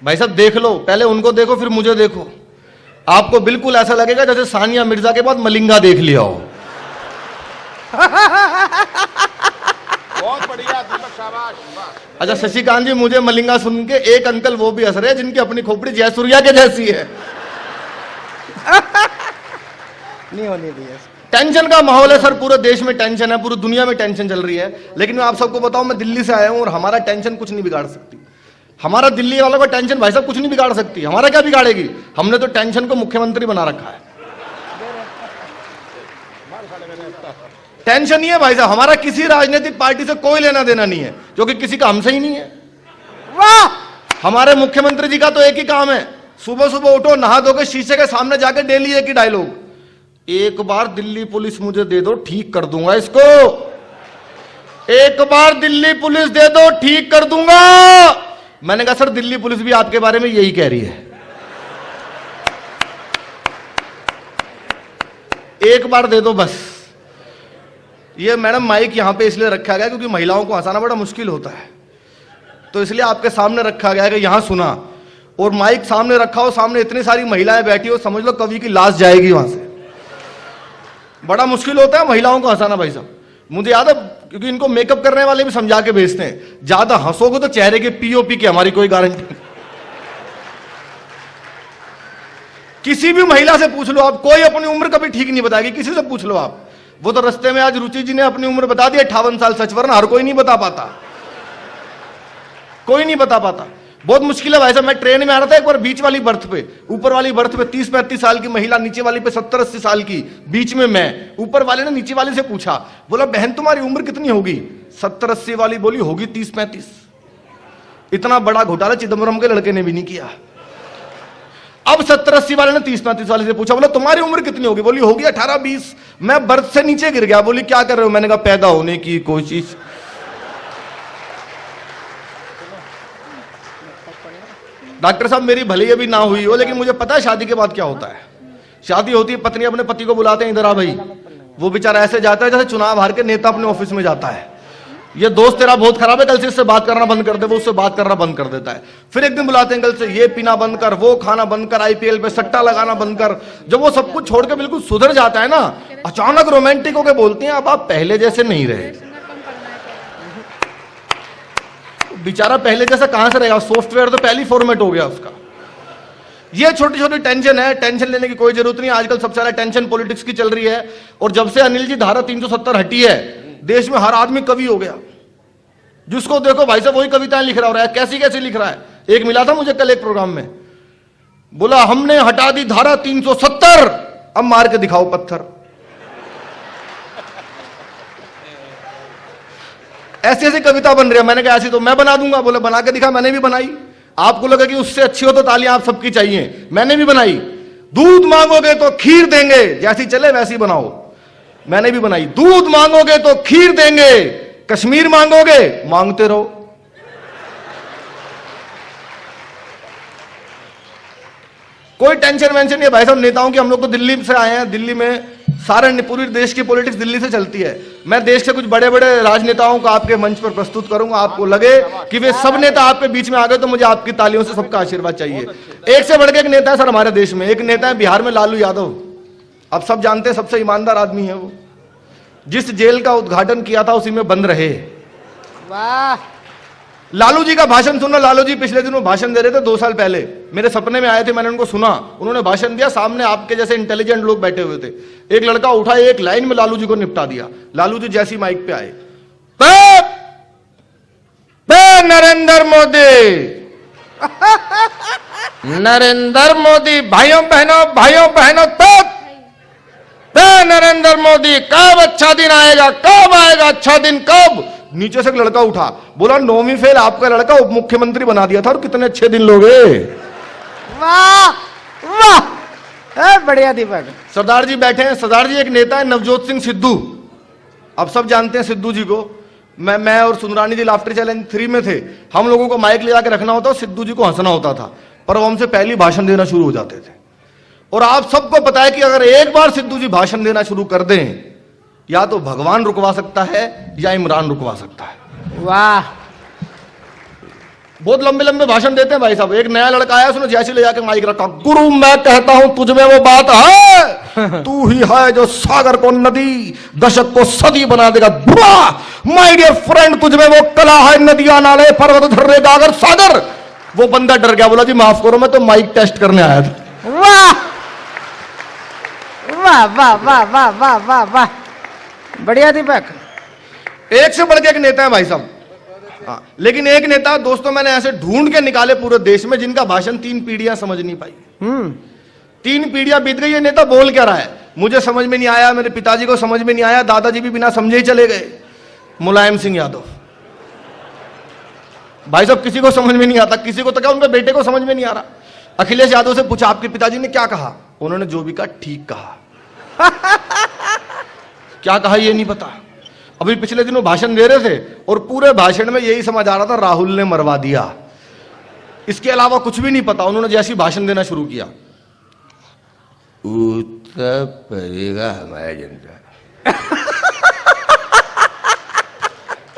भाई साहब देख लो, पहले उनको देखो फिर मुझे देखो, आपको बिल्कुल ऐसा लगेगा जैसे सानिया मिर्जा के बाद मलिंगा देख लिया हो। बहुत बढ़िया दीपक, शाबाश। अच्छा शशिकांत जी, मुझे मलिंगा सुन के एक अंकल वो भी हंस रहे हैं जिनकी अपनी खोपड़ी जयसूर्या के जैसी है। नहीं होने दिया। टेंशन का माहौल है सर, पूरे देश में टेंशन है, पूरी दुनिया में टेंशन चल रही है। लेकिन मैं आप सबको बताऊं, मैं दिल्ली से आया हूं और हमारा टेंशन कुछ नहीं बिगाड़ सकती। हमारा दिल्ली वालों का टेंशन भाई साहब कुछ नहीं बिगाड़ सकती। हमारा क्या बिगाड़ेगी? हमने तो टेंशन को मुख्यमंत्री बना रखा है। टेंशन नहीं है भाई साहब, हमारा किसी राजनीतिक पार्टी से कोई लेना देना नहीं है, क्योंकि किसी का हमसे ही नहीं है। वाह! हमारे मुख्यमंत्री जी का तो एक ही काम है, सुबह सुबह उठो, नहा धो के शीशे के सामने जाके डेली एक ही डायलॉग, एक बार दिल्ली पुलिस मुझे दे दो, ठीक कर दूंगा इसको। एक बार दिल्ली पुलिस दे दो, ठीक कर दूंगा। मैंने कहा सर दिल्ली पुलिस भी आपके बारे में यही कह रही है, एक बार दे दो बस। ये मैडम माइक यहां पे इसलिए रखा गया क्योंकि महिलाओं को हंसाना बड़ा मुश्किल होता है, तो इसलिए आपके सामने रखा गया है कि यहां सुना, और माइक सामने रखा हो, सामने इतनी सारी महिलाएं बैठी हो, समझ लो कवि की लाश जाएगी वहां से। बड़ा मुश्किल होता है महिलाओं को हंसाना भाई साहब। मुझे याद है, क्योंकि इनको मेकअप करने वाले भी समझा के भेजते हैं, ज्यादा हंसोगे तो चेहरे के पीओपी की हमारी कोई गारंटी नहीं। किसी भी महिला से पूछ लो आप, कोई अपनी उम्र कभी ठीक नहीं बताएगी, किसी से पूछ लो आप। वो तो रास्ते में आज रुचि जी ने अपनी उम्र बता दी 58 साल, सच वरना हर कोई नहीं बता पाता, कोई नहीं बता पाता, बहुत मुश्किल है भाई साहब। मैं ट्रेन में आ रहा था एक बार, बीच वाली बर्थ पे, ऊपर वाली बर्थ पे 30-35 साल की महिला, नीचे वाली पे 70-80 साल की, बीच में मैं। ऊपर वाले ने नीचे वाली से पूछा, बोला बहन तुम्हारी उम्र कितनी होगी? 70-80 वाली बोली होगी 30-35। इतना बड़ा घोटाला चिदम्बरम के लड़के ने भी नहीं किया। अब 70-80 वाले ने 30-35 वाले से पूछा, बोला तुम्हारी उम्र कितनी होगी? बोली होगी 18-20। मैं बर्थ से नीचे गिर गया। बोली क्या कर रहे हो? मैंने कहा पैदा होने की कोशिश। डॉक्टर साहब मेरी भले अभी ना हुई हो, लेकिन मुझे पता है शादी के बाद क्या होता है। शादी होती है, पत्नी अपने पति को बुलाते हैं, इधर आ भाई। वो बेचारा ऐसे जाता है जैसे चुनाव हार के नेता अपने ऑफिस में जाता है। ये दोस्त तेरा बहुत खराब है, कल से इससे बात करना बंद कर दे। वो उससे बात करना बंद कर देता है। फिर एक दिन बुलाते हैं, कल से ये पीना बंद कर, वो खाना बंद कर, आईपीएल पे सट्टा लगाना बंद कर। जब वो सब कुछ छोड़ के बिल्कुल सुधर जाता है ना, अचानक रोमांटिक होकर बोलती हैं अब आप पहले जैसे नहीं रहे। बेचारा पहले जैसा कहां से रहेगा? सॉफ्टवेयर तो पहले ही फॉर्मेट हो गया उसका। ये छोटी छोटी टेंशन है, टेंशन लेने की कोई जरूरत नहीं। आजकल सबसे ज्यादा टेंशन पॉलिटिक्स की चल रही है, और जब से अनिल जी धारा 370 हटी है, देश में हर आदमी कवि हो गया। जिसको देखो भाई साहब वही कविताएं लिख रहा है, कैसी कैसी लिख रहा है। एक मिला था मुझे कल एक प्रोग्राम में, बोला हमने हटा दी धारा 370, अब मार के दिखाओ पत्थर। ऐसी ऐसी कविता बन रही है। मैंने कहा ऐसी तो मैं बना दूंगा। बोले बना के दिखा। मैंने भी बनाई। आपको लगा कि उससे अच्छी हो तो तालियां आप सबकी चाहिए, मैंने भी बनाई। दूध मांगोगे तो खीर देंगे, जैसी चले वैसी बनाओ। मैंने भी बनाई। दूध मांगोगे तो खीर देंगे, कश्मीर मांगोगे मांगते रहो। कोई टेंशन वेंशन नहीं है भाई साहब नेताओं की। हम लोग तो दिल्ली से आए हैं, दिल्ली में सारे पूरी देश की पॉलिटिक्स दिल्ली से चलती है। मैं देश के कुछ बड़े बड़े राजनेताओं को आपके मंच पर प्रस्तुत करूंगा। आपको लगे कि वे सब नेता आपके बीच में आ गए तो मुझे आपकी तालियों से सबका आशीर्वाद चाहिए। एक से बढ़ के एक नेता है सर हमारे देश में। एक नेता है बिहार में, लालू यादव। अब सब जानते हैं, सबसे ईमानदार आदमी है वो। जिस जेल का उद्घाटन किया था उसी में बंद रहे। वाह! लालू जी का भाषण सुनना। लालू जी पिछले दिनों भाषण दे रहे थे, 2 साल पहले मेरे सपने में आए थे, मैंने उनको सुना। उन्होंने भाषण दिया, सामने आपके जैसे इंटेलिजेंट लोग बैठे हुए थे। एक लड़का उठा, एक लाइन में लालू जी को निपटा दिया। लालू जी जैसी माइक पे आए, नरेंद्र मोदी, नरेंद्र मोदी, भाइयों बहनों तब नरेंद्र मोदी, कब अच्छा दिन आएगा, कब आएगा अच्छा दिन, कब? नीचे से एक लड़का उठा, बोला 9वीं फेल आपका लड़का उप मुख्यमंत्री बना दिया था, और कितने अच्छे दिन लोगे। वाह वाह, बढ़िया दीपक। सरदार जी बैठे हैं। सरदार जी एक नेता है नवजोत सिंह सिद्धू, अब सब जानते हैं सिद्धू जी को। मैं और सुंदरानी जी लाफ्टर चैलेंज 3 में थे। हम लोगों को माइक ले जाकर रखना होता, सिद्धू जी को हंसना होता था, पर वो हमसे पहले भाषण देना शुरू हो जाते थे। और आप सबको पता है कि अगर एक बार सिद्धू जी भाषण देना शुरू कर दें, या तो भगवान रुकवा सकता है या इमरान रुकवा सकता है। वाह! बहुत लंबे लंबे भाषण देते हैं भाई साहब। एक नया लड़का आया, उसने जैसे ले जाके माइक रखा, गुरु मैं कहता हूं तुझ में वो बात है, तू ही है जो सागर को नदी, दशक को सदी बना देगा। माय डियर फ्रेंड, तुझ में वो कला है, नदियां नाले पर्वत झर्रे गागर सागर। वो बंदा डर गया, बोला जी माफ करो, मैं तो माइक टेस्ट करने आया था। वाह वाह वाह वाह वाह वाह वाह वाह, बढ़िया दीपक। एक से बढ़ के एक नेता है भाई साहब। हाँ, लेकिन एक नेता दोस्तों मैंने ऐसे ढूंढ के निकाले पूरे देश में, जिनका भाषण 3 पीढ़ियां समझ नहीं पाई। 3 पीढ़ियां बीत गई, ये नेता बोल क्या रहा है मुझे समझ में नहीं आया, मेरे पिताजी को समझ में नहीं आया, दादाजी भी बिना समझे ही चले गए। मुलायम सिंह यादव भाई साहब, किसी को समझ में नहीं आता, किसी को तो क्या उनके बेटे को समझ में नहीं आ रहा। अखिलेश यादव से पूछा आपके पिताजी ने क्या कहा, उन्होंने जो भी कहा ठीक कहा। क्या कहा ये नहीं पता। अभी पिछले दिनों भाषण दे रहे थे और पूरे भाषण में यही समझ आ रहा था, राहुल ने मरवा दिया, इसके अलावा कुछ भी नहीं पता। उन्होंने जैसे ही भाषण देना शुरू किया, उत्तर पड़ेगा हमारा जनता,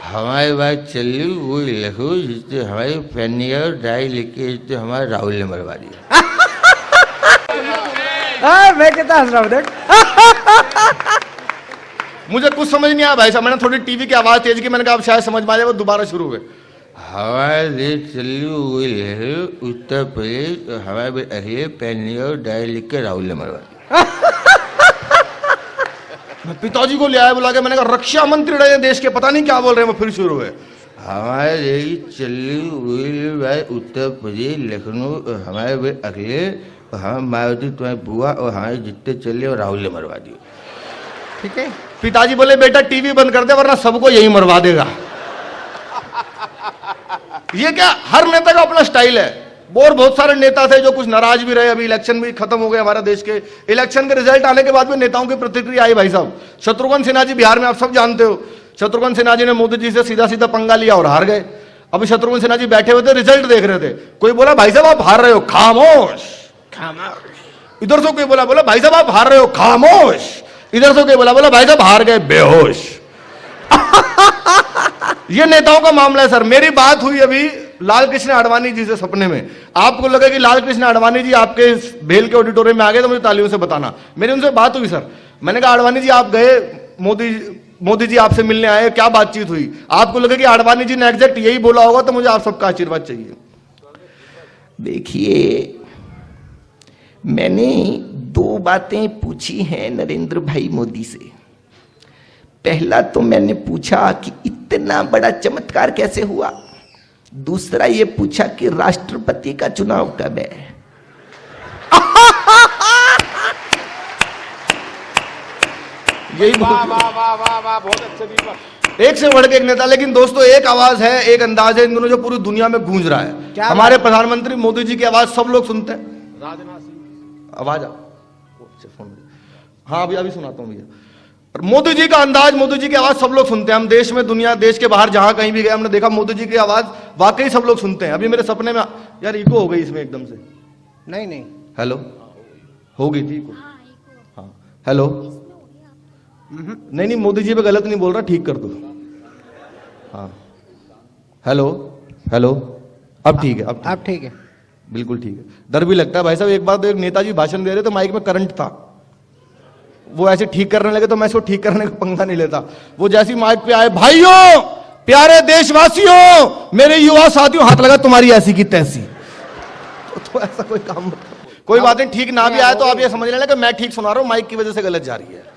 हमारी बात चली वो लिखो जिससे हमारी पेन और डायरी लिखे, जिससे हमारा राहुल ने मरवा दिया। मैं कितना हंस रहा हूं देख। मुझे कुछ समझ नहीं आया भाई साहब, मैंने थोड़ी टीवी की आवाज तेज की, मैंने कहा अब शायद समझ में आ जाए, वो दोबारा शुरू हुए। हमारे देश चली हुई उत्तर प्रदेश, हमारे अगले पेन और डायरी लिख के राहुल ने मरवा दिया। मैं पिताजी को ले आया बुला के, मैंने कहा रक्षा मंत्री रहे देश के, पता नहीं क्या बोल रहे हैं। वो फिर शुरू हुए, हमारे देश चली हुई उत्तर प्रदेश लखनऊ, हमारे अगले हम मायावती तुम्हारी बुआ और हमारे जितने चले और राहुल ने मरवा दिए। ठीक है, पिताजी बोले बेटा टीवी बंद कर दे वरना सबको यही मरवा देगा। ये क्या, हर नेता का अपना स्टाइल है। और बहुत सारे नेता थे जो कुछ नाराज भी रहे। अभी इलेक्शन भी खत्म हो गए हमारे देश के, इलेक्शन के रिजल्ट आने के बाद भी नेताओं की प्रतिक्रिया आई भाई साहब। शत्रुघ्न सिन्हा जी बिहार में आप सब जानते हो, शत्रुघ्न सिन्हा जी ने मोदी जी से सीधा सीधा पंगा लिया और हार गए। अभी शत्रुघ्न सिन्हा जी बैठे हुए थे, रिजल्ट देख रहे थे, कोई बोला भाई साहब आप हार रहे हो, खामोश खामोश। इधर से कोई बोला भाई साहब आप हार रहे हो, खामोश। इधर से कोई बोला भाई साहब हार गए, बेहोश। ये नेताओं का मामला है सर। मेरी बात हुई अभी लाल कृष्ण आडवाणी जी से सपने में। आपको लगा कि लाल कृष्ण आडवाणी जी आपके भेल के ऑडिटोरियम में आ गए तो मुझे तालियों से बताना। मेरी उनसे बात हुई सर, मैंने कहा आडवाणी जी आप गए, मोदी जी आपसे मिलने आए, क्या बातचीत हुई। आपको लगा कि आडवाणी जी ने एग्जैक्ट यही बोला होगा, तो मुझे आप सबका आशीर्वाद चाहिए। देखिए, मैंने 2 बातें पूछी हैं नरेंद्र भाई मोदी से। पहला तो मैंने पूछा कि इतना बड़ा चमत्कार कैसे हुआ, दूसरा ये पूछा कि राष्ट्रपति का चुनाव कब है। यही बहुत अच्छे दीपक। एक से बढ़ के एक नेता, लेकिन दोस्तों एक आवाज है, एक अंदाज है इन दोनों जो पूरी दुनिया में गूंज रहा है। हमारे प्रधानमंत्री मोदी जी की आवाज सब लोग सुनते हैं। राजनाथ सिंह आवाज हाँ अभी सुनाता हूँ भैया। मोदी जी का अंदाज, मोदी जी की आवाज सब लोग सुनते हैं। हम देश में, दुनिया, देश के बाहर जहां कहीं भी गए हमने देखा मोदी जी की आवाज वाकई सब लोग सुनते हैं। अभी मेरे सपने में यार इको हो गई इसमें एकदम से। नहीं हेलो हो गई थी इको। हाँ हेलो नहीं मोदी जी पे गलत नहीं बोल रहा, ठीक कर दो। हाँ हेलो हेलो अब ठीक है, अब ठीक है, बिल्कुल ठीक है। डर भी लगता है भाई साहब। एक बार तो एक नेताजी भाषण दे रहे तो माइक में करंट था, वो ऐसे ठीक करने लगे तो मैं इसको ठीक करने का पंगा नहीं लेता। वो जैसी माइक पे आए, भाइयों प्यारे देशवासियों मेरे युवा साथियों, हाथ लगा तुम्हारी ऐसी की तैसी। तो ऐसा कोई काम मत करो। कोई बात नहीं, ठीक ना भी आए तो आप ये समझ लेना कि मैं ठीक सुना रहा हूं, माइक की वजह से गलत जा रही है।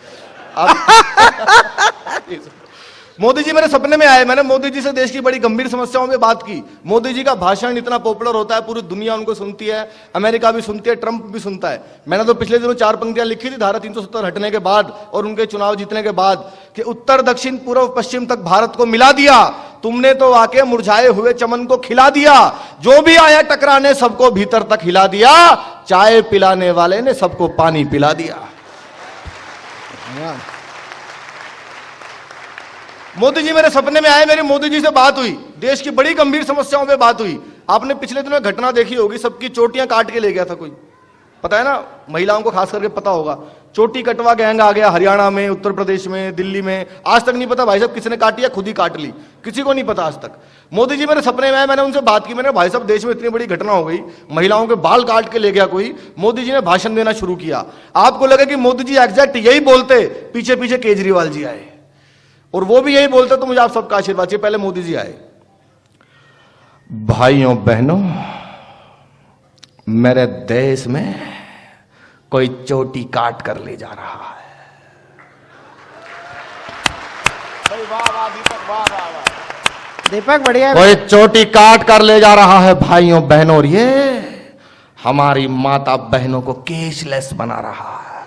मोदी जी मेरे सपने में आए। मैंने मोदी जी से देश की बड़ी गंभीर समस्याओं में बात की। मोदी जी का भाषण इतना पॉपुलर होता है, पूरी दुनिया उनको सुनती है, अमेरिका भी सुनती है, ट्रंप भी सुनता है। मैंने तो पिछले दिनों 4 पंक्तियां लिखी थी धारा 370 हटने के बाद और उनके चुनाव जीतने के बाद कि उत्तर दक्षिण पूर्व पश्चिम तक भारत को मिला दिया, तुमने तो आके मुरझाए हुए चमन को खिला दिया, जो भी आया टकराने सबको भीतर तक हिला दिया, चाय पिलाने वाले ने सबको पानी पिला दिया। मोदी जी मेरे सपने में आए, मेरी मोदी जी से बात हुई, देश की बड़ी गंभीर समस्याओं पे बात हुई। आपने पिछले दिनों घटना देखी होगी, सबकी चोटियां काट के ले गया था कोई। पता है ना, महिलाओं को खास करके पता होगा, चोटी कटवा गैंग आ गया हरियाणा में, उत्तर प्रदेश में, दिल्ली में। आज तक नहीं पता भाई साहब किसने काटी या खुद ही काट ली, किसी को नहीं पता आज तक। मोदी जी मेरे सपने में आए, मैंने उनसे बात की, मैंने भाई साहब देश में इतनी बड़ी घटना हो गई, महिलाओं के बाल काट के ले गया कोई, मोदी जी ने भाषण देना शुरू किया। आपको लगे कि मोदी जी एग्जैक्ट यही बोलते, पीछे पीछे केजरीवाल जी आए और वो भी यही बोलते, तो मुझे आप सबका आशीर्वाद चाहिए, पहले मोदी जी आए। भाइयों बहनों, मेरे देश में कोई चोटी काट कर ले जा रहा है। दीपक बढ़िया। कोई चोटी काट कर ले जा रहा है भाइयों बहनों, और ये हमारी माता बहनों को केशलेस बना रहा है।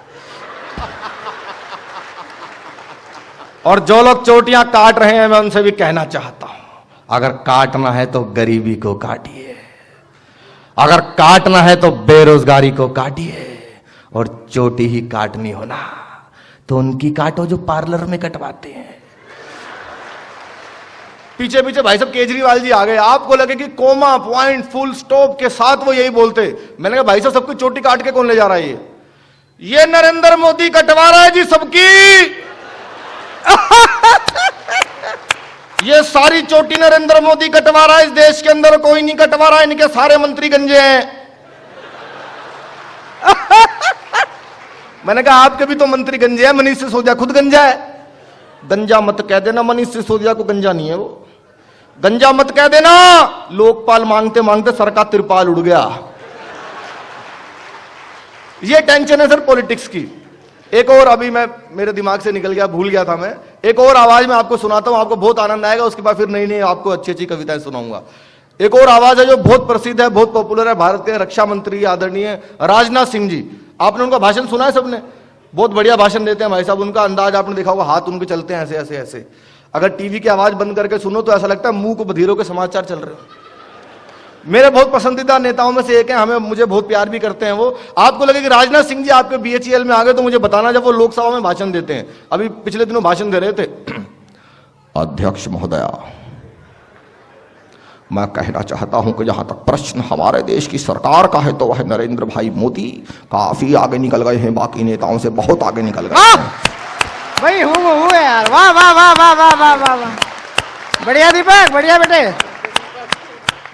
और जो लोग चोटियां काट रहे हैं, मैं उनसे भी कहना चाहता हूं, अगर काटना है तो गरीबी को काटिए, अगर काटना है तो बेरोजगारी को काटिए, और चोटी ही काटनी हो ना तो उनकी काटो जो पार्लर में कटवाते हैं। पीछे पीछे भाई साहब केजरीवाल जी आ गए, आपको लगे कि कोमा पॉइंट फुल स्टॉप के साथ वो यही बोलते। मैंने कहा भाई साहब सबकी चोटी काट के कौन ले जा रहा है? ये नरेंद्र मोदी कटवा रहा है जी सबकी। ये सारी चोटी नरेंद्र मोदी कटवा रहा है, इस देश के अंदर कोई नहीं कटवा रहा है, इनके सारे मंत्री गंजे हैं। मैंने कहा आपके भी तो मंत्री गंजे हैं, मनीष सिसोदिया खुद गंजा है। गंजा मत कह देना, मनीष सिसोदिया को गंजा नहीं है वो, गंजा मत कह देना। लोकपाल मांगते मांगते सर का तिरपाल उड़ गया। ये टेंशन है सर पॉलिटिक्स की। एक और अभी मैं मेरे दिमाग से निकल गया, भूल गया था मैं, एक और आवाज मैं आपको सुनाता हूं, आपको बहुत आनंद आएगा। उसके बाद फिर नई नई आपको अच्छी अच्छी कविताएं सुनाऊंगा। एक और आवाज है जो बहुत प्रसिद्ध है, बहुत पॉपुलर है, भारत के रक्षा मंत्री आदरणीय राजनाथ सिंह जी। आपने उनका भाषण सुना है सबने? बहुत बढ़िया भाषण देते हैं भाई साहब, उनका अंदाज आपने देखा होगा, हाथ उनके चलते हैं ऐसे ऐसे ऐसे। अगर टीवी की आवाज बंद करके सुनो तो ऐसा लगता है मुंह को बधिरों के समाचार चल रहे हो। मेरे बहुत पसंदीदा नेताओं में से एक है, हमें मुझे बहुत प्यार भी करते हैं वो। आपको लगे कि राजनाथ सिंह जी आपके बीएचईएल में आ गए तो मुझे बताना जब वो लोकसभा में भाषण देते हैं। अभी पिछले दिनों भाषण दे रहे थे। अध्यक्ष महोदया, मैं कहना चाहता हूं कि जहां तक प्रश्न हमारे देश की सरकार का है तो वह नरेंद्र भाई मोदी काफी आगे निकल गए हैं, बाकी नेताओं से बहुत आगे निकल गए हैं। भाई हूँ यार, वाह वाह वाह वाह वाह वाह वाह वाह, बढ़िया दीपक, बढ़िया बेटे।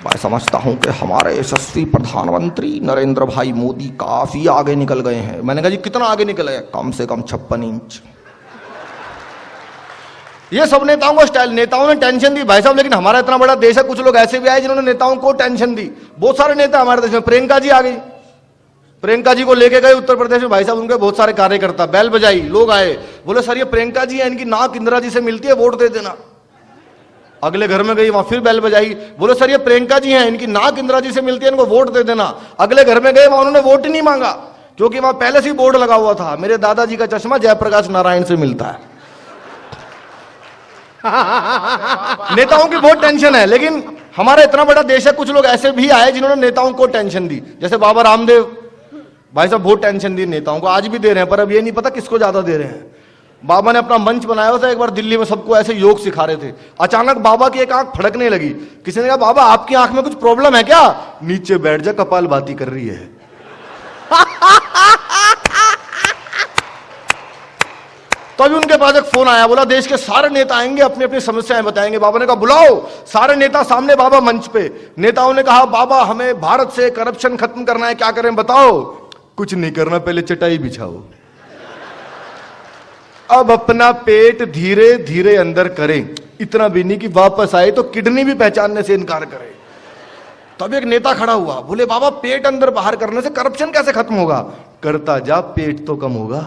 मैं समझता हूं कि हमारे यशस्वी प्रधानमंत्री नरेंद्र भाई मोदी काफी आगे निकल गए हैं। मैंने कहा जी कितना आगे निकले? कम से कम 56 इंच। ये सब नेताओं को स्टाइल, नेताओं ने टेंशन दी भाई साहब, लेकिन हमारा इतना बड़ा देश है, कुछ लोग ऐसे भी आए जिन्होंने नेताओं को टेंशन दी। बहुत सारे नेता हमारे देश में, प्रियंका जी आ गई, प्रियंका जी को लेके गए उत्तर प्रदेश में भाई साहब, उनके बहुत सारे कार्यकर्ता, बैल बजाई, लोग आए, बोले सर ये प्रियंका जी है, इनकी नाक इंदिरा जी से मिलती है, वोट दे देना। अगले घर में गई, वहां फिर बैल बजाई, बोले सर ये प्रियंका जी हैं, इनकी नाक इंदिरा जी से मिलती है, इनको वोट दे देना। अगले घर में गए, वहां उन्होंने वोट ही नहीं मांगा, क्योंकि वहां पहले से ही बोर्ड लगा हुआ था, मेरे दादाजी का चश्मा जयप्रकाश नारायण से मिलता है। नेताओं की बहुत टेंशन है, लेकिन हमारा इतना बड़ा देश है, कुछ लोग ऐसे भी आए जिन्होंने नेताओं को टेंशन दी, जैसे बाबा रामदेव भाई साहब, बहुत टेंशन दी नेताओं को, आज भी दे रहे हैं, पर अब ये नहीं पता किसको ज्यादा दे रहे हैं। बाबा ने अपना मंच बनाया था एक बार दिल्ली में, सबको ऐसे योग सिखा रहे थे। अचानक बाबा की एक आंख फड़कने लगी, किसी ने कहा बाबा आपकी आंख में कुछ प्रॉब्लम है क्या? नीचे बैठ जा, कपालभाति कर रही है। तो अभी उनके पास एक फोन आया, बोला देश के सारे नेता आएंगे, अपनी अपनी समस्याएं बताएंगे। बाबा ने कहा बुलाओ सारे नेता सामने। बाबा मंच पे, नेताओं ने कहा बाबा हमें भारत से करप्शन खत्म करना है, क्या करें बताओ? कुछ नहीं करना, पहले चटाई बिछाओ, अब अपना पेट धीरे धीरे अंदर करें, इतना भी नहीं कि वापस आए तो किडनी भी पहचानने से इनकार करे। तब एक नेता खड़ा हुआ, बोले बाबा पेट अंदर बाहर करने से करप्शन कैसे खत्म होगा? करता जा, पेट तो कम होगा।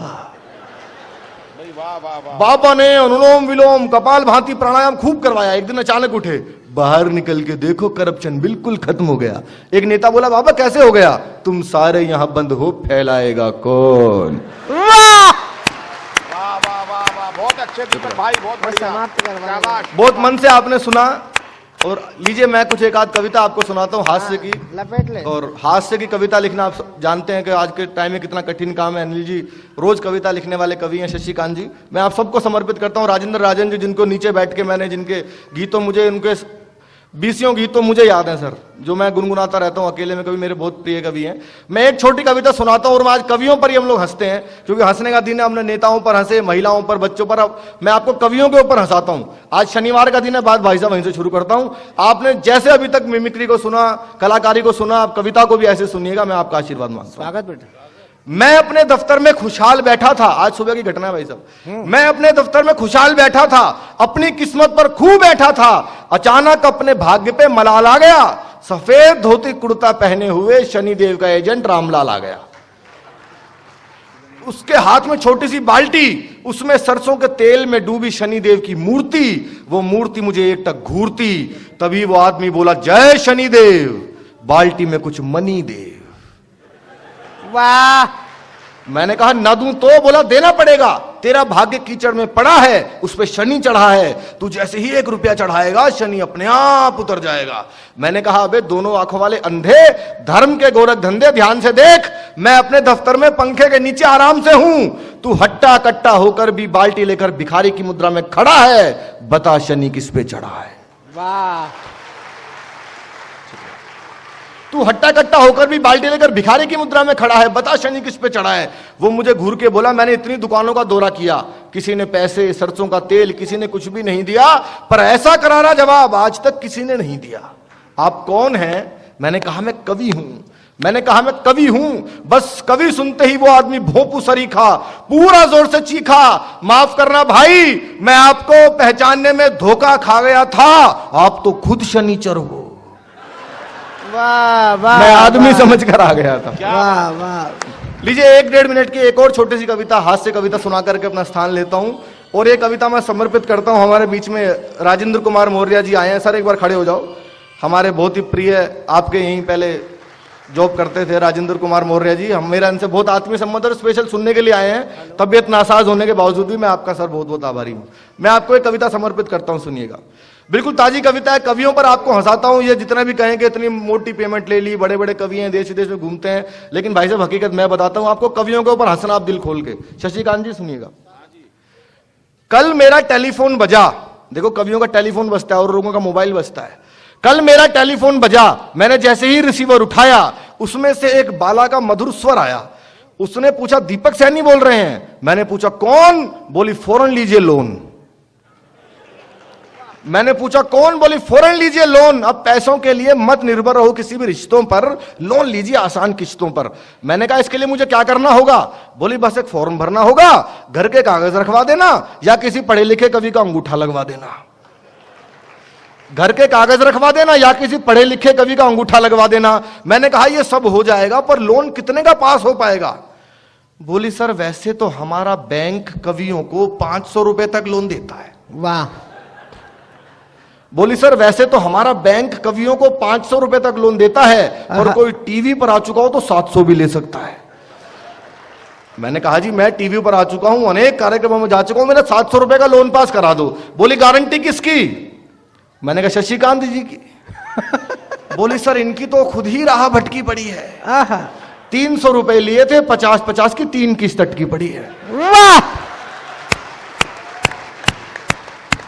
बाबा ने अनुलोम विलोम कपाल भांति प्राणायाम खूब करवाया। एक दिन अचानक उठे, बाहर निकल के देखो करप्शन बिल्कुल खत्म हो गया। एक नेता बोला बाबा कैसे हो गया? तुम सारे यहां बंद हो, फैलाएगा कौन? बहुत अच्छे दीपक भाई, बहुत बढ़िया, बहुत मन से आपने सुना। और लीजिए मैं कुछ एक आध कविता आपको सुनाता हूँ हास्य की। लपेट ले। और हास्य की कविता लिखना आप जानते हैं कि आज के टाइम में कितना कठिन काम है। अनिल जी रोज कविता लिखने वाले कवि हैं, शशिकांत जी। मैं आप सबको समर्पित करता हूँ, राजेंद्र राजन जी जिनको नीचे बैठ के मैंने, जिनके गीतों मुझे उनके बीसियों गीत तो मुझे याद है सर, जो मैं गुनगुनाता रहता हूं अकेले में, कभी मेरे बहुत प्रिय कवि हैं। मैं एक छोटी कविता सुनाता हूं और आज कवियों पर ही हम लोग हंसते हैं, क्योंकि हंसने का दिन है। हमने नेताओं पर हंसे, महिलाओं पर, बच्चों पर, अब मैं आपको कवियों के ऊपर हंसाता हूं। आज शनिवार का दिन है, बात भाई साहब वहीं से शुरू करता हूं। आपने जैसे अभी तक मिमिक्री को सुना, कलाकारी को सुना, आप कविता को भी ऐसे सुनिएगा। मैं आपका आशीर्वाद मांगता हूं। स्वागत बेटा। मैं अपने दफ्तर में खुशहाल बैठा था, आज सुबह की घटना है भाई साहब। मैं अपने दफ्तर में खुशहाल बैठा था, अपनी किस्मत पर खूब बैठा था। अचानक अपने भाग्य पे मलाल आ गया। सफेद धोती कुर्ता पहने हुए शनिदेव का एजेंट रामलाल आ गया। उसके हाथ में छोटी सी बाल्टी, उसमें सरसों के तेल में डूबी शनिदेव की मूर्ति। वो मूर्ति मुझे एकटक घूरती। तभी वो आदमी बोला, जय शनिदेव, बाल्टी में कुछ मनी दे। वाह। मैंने कहा ना दूं तो? बोला देना पड़ेगा, तेरा भाग्य कीचड़ में पड़ा है, उस पे शनि चढ़ा है, तू जैसे ही 1 रुपया चढ़ाएगा शनि अपने आप उतर जाएगा। मैंने कहा, अबे दोनों आंखों वाले अंधे, धर्म के गोरख धंधे, ध्यान से देख, मैं अपने दफ्तर में पंखे के नीचे आराम से हूं, तू हट्टा कट्टा होकर भी बाल्टी लेकर भिखारी की मुद्रा में खड़ा है, बता शनि किस पे चढ़ा है? वाह। तू हट्टा कट्टा होकर भी बाल्टी लेकर भिखारी की मुद्रा में खड़ा है, बता शनि किस पे चढ़ा है? वो मुझे घूर के बोला, मैंने इतनी दुकानों का दौरा किया, किसी ने पैसे, सरसों का तेल, किसी ने कुछ भी नहीं दिया, पर ऐसा करारा जवाब आज तक किसी ने नहीं दिया। आप कौन हैं? मैंने कहा, मैं कवि हूं। मैंने कहा, मैं कवि हूं। बस कवि सुनते ही वो आदमी भोंपू सरीखा, पूरा जोर से चीखा, माफ करना भाई, मैं आपको पहचानने में धोखा खा गया था, आप तो खुद शनिचर हो। वाह वाह। मैं आदमी समझ कर आ गया था। वाह वाह। लीजिए 1-1.5 मिनट की एक और छोटी सी कविता, हास्य कविता सुना करके अपना स्थान लेता हूं। और ये कविता मैं समर्पित करता हूं, हमारे बीच में राजेंद्र कुमार मौर्य जी आए हैं। सर एक बार खड़े हो जाओ। हमारे बहुत ही प्रिय, आपके यहीं पहले जॉब करते थे राजेंद्र कुमार मौर्य जी। हम, मेरा इनसे बहुत आत्मीय संबंध, और स्पेशल सुनने के लिए आए हैं। तबियत नासाज होने के बावजूद भी मैं आपका सर बहुत बहुत आभारी हूं। मैं आपको एक कविता समर्पित करता हूं, सुनिएगा। बिल्कुल ताजी कविता है, कवियों पर आपको हंसाता हूं। ये जितना भी कहेंगे इतनी मोटी पेमेंट ले ली, बड़े बड़े कवि हैं, देश विदेश में घूमते हैं, लेकिन भाई साहब हकीकत मैं बताता हूं आपको, कवियों के ऊपर हंसना आप दिल खोल के। शशिकांत जी सुनिएगा। कल मेरा टेलीफोन बजा, देखो कवियों का टेलीफोन बजता है और लोगों का मोबाइल बजता है। कल मेरा टेलीफोन बजा, मैंने जैसे ही रिसीवर उठाया, उसमें से एक बाला का मधुर स्वर आया। उसने पूछा, दीपक सैनी बोल रहे हैं? मैंने पूछा, कौन? बोली, फौरन लीजिए लोन। मैंने पूछा, कौन? बोली, फौरन लीजिए लोन। अब पैसों के लिए मत निर्भर रहो किसी भी रिश्तों पर, लोन लीजिए आसान किश्तों पर। मैंने कहा, इसके लिए मुझे क्या करना होगा? बोली, बस एक फॉर्म भरना होगा, घर के कागज रखवा देना, या किसी पढ़े लिखे कवि का अंगूठा लगवा देना। घर के कागज रखवा देना या किसी पढ़े लिखे कवि का अंगूठा लगवा देना। मैंने कहा, यह सब हो जाएगा, पर लोन कितने का पास हो पाएगा? बोली, सर वैसे तो हमारा बैंक कवियों को 500 रुपए तक लोन देता है। वाह। बोली, सर वैसे तो हमारा बैंक कवियों को 500 रुपए तक लोन देता है, और कोई टीवी पर आ चुका हो तो 700 भी ले सकता है। मैंने कहा, जी मैं टीवी पर आ चुका हूं, अनेक कार्यक्रमों में जा चुका हूं, मेरा 700 रुपए का लोन पास करा दो। बोली, गारंटी किसकी? मैंने कहा, शशिकांत जी की। बोली, सर इनकी तो खुद ही राह भटकी पड़ी है। 300 रुपए लिए थे, 50-50 की 3 किस्त अटकी पड़ी है। वाह।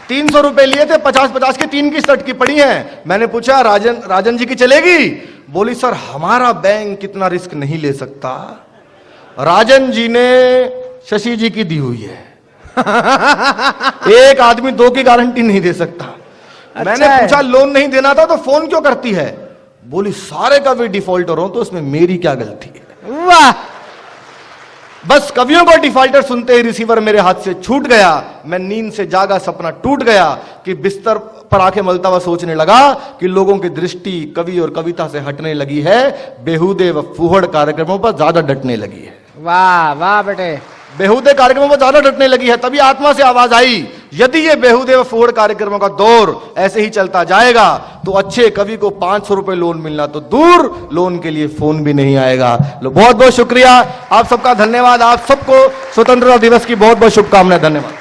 300 रुपए लिए थे, 50-50 की 3 किस्त अटकी पड़ी है। मैंने पूछा, राजन जी की चलेगी? बोली, सर हमारा बैंक कितना रिस्क नहीं ले सकता, राजन जी ने शशि जी की दी हुई है। एक आदमी 2 की गारंटी नहीं दे सकता। मैंने पूछा, लोन नहीं देना था तो फोन क्यों करती है? बोली, सारे कवि डिफॉल्टर हो तो इसमें मेरी क्या गलती है? वाह। बस कवियों को डिफॉल्टर सुनते ही रिसीवर मेरे हाथ से छूट गया। मैं नींद से जागा, सपना टूट गया कि बिस्तर पर आके मलता हुआ सोचने लगा कि लोगों की दृष्टि कवि और कविता से हटने लगी है, बेहुदे व फूहड़ कार्यक्रमों पर ज्यादा डटने लगी है। वाह वाह बेटे। बेहुदे कार्यक्रमों पर ज्यादा डटने लगी है। तभी आत्मा से आवाज आई, यदि ये बेहुदे व फूहड़ कार्यक्रमों का दौर ऐसे ही चलता जाएगा तो अच्छे कवि को 500 रुपए लोन मिलना तो दूर, लोन के लिए फोन भी नहीं आएगा। बहुत बहुत शुक्रिया, आप सबका धन्यवाद। आप सबको स्वतंत्रता दिवस की बहुत बहुत शुभकामनाएं। धन्यवाद।